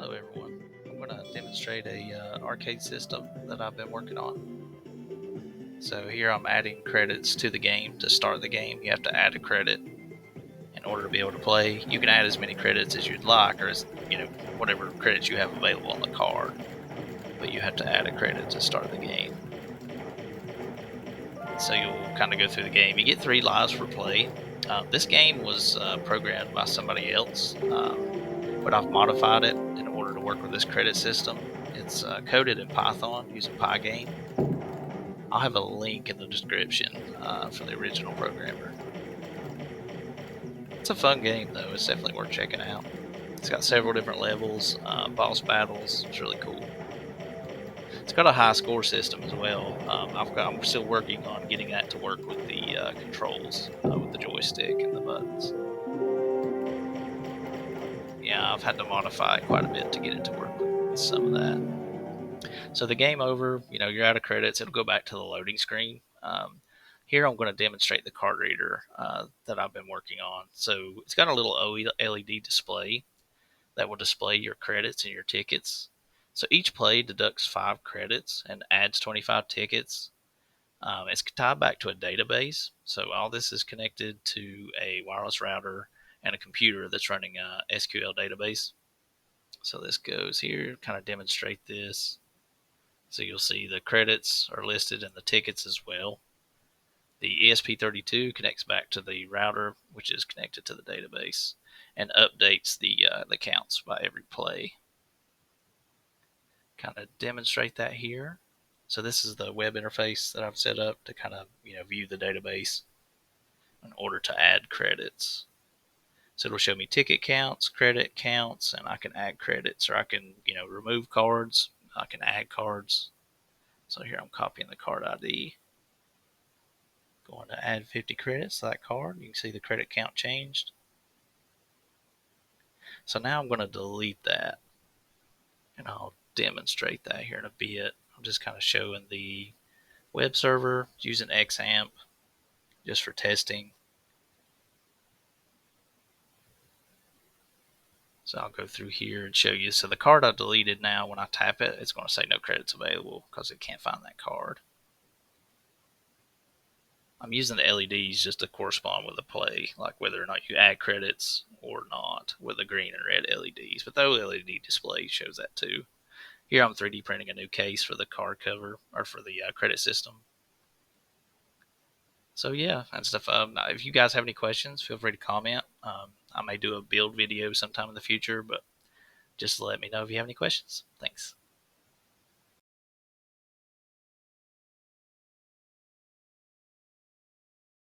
Hello everyone. I'm going to demonstrate a arcade system that I've been working on. So here I'm adding credits to the game. To start the game, you have to add a credit in order to be able to play. You can add as many credits as you'd like, or as whatever credits you have available on the card. But you have to add a credit to start the game. So you'll kind of go through the game. You get 3 lives for play. This game was programmed by somebody else, but I've modified it in order to work with this credit system. It's coded in Python using Pygame. I'll have a link in the description for the original programmer. It's a fun game though. It's definitely worth checking out. It's got several different levels, boss battles. It's really cool. It's got a high score system as well. I'm still working on getting that to work with the controls, with the joystick and the buttons. Yeah, I've had to modify it quite a bit to get it to work with some of that. So the game over, you're out of credits. It'll go back to the loading screen. Here I'm going to demonstrate the card reader that I've been working on. So it's got a little LED display that will display your credits and your tickets. So each play deducts 5 credits and adds 25 tickets. It's tied back to a database. So all this is connected to a wireless router and a computer that's running a SQL database. So this goes here, kind of demonstrate this. So you'll see the credits are listed and the tickets as well. The ESP32 connects back to the router, which is connected to the database, and updates the counts by every play. Kind of demonstrate that here. So this is the web interface that I've set up to kind of view the database in order to add credits. So it'll show me ticket counts, credit counts, and I can add credits, or I can remove cards. I can add cards. So here I'm copying the card ID. Going to add 50 credits to that card. You can see the credit count changed. So now I'm going to delete that, and I'll demonstrate that here in a bit. I'm just kind of showing the web server using XAMPP just for testing. So I'll go through here and show you. So the card I deleted, now when I tap it, it's going to say no credits available because it can't find that card. I'm using the LEDs just to correspond with the play, like whether or not you add credits or not, with the green and red LEDs. But the OLED display shows that too. Here I'm 3D printing a new case for the card cover, or for the credit system. So yeah, and stuff. If you guys have any questions, feel free to comment. I may do a build video sometime in the future, but just let me know if you have any questions. Thanks.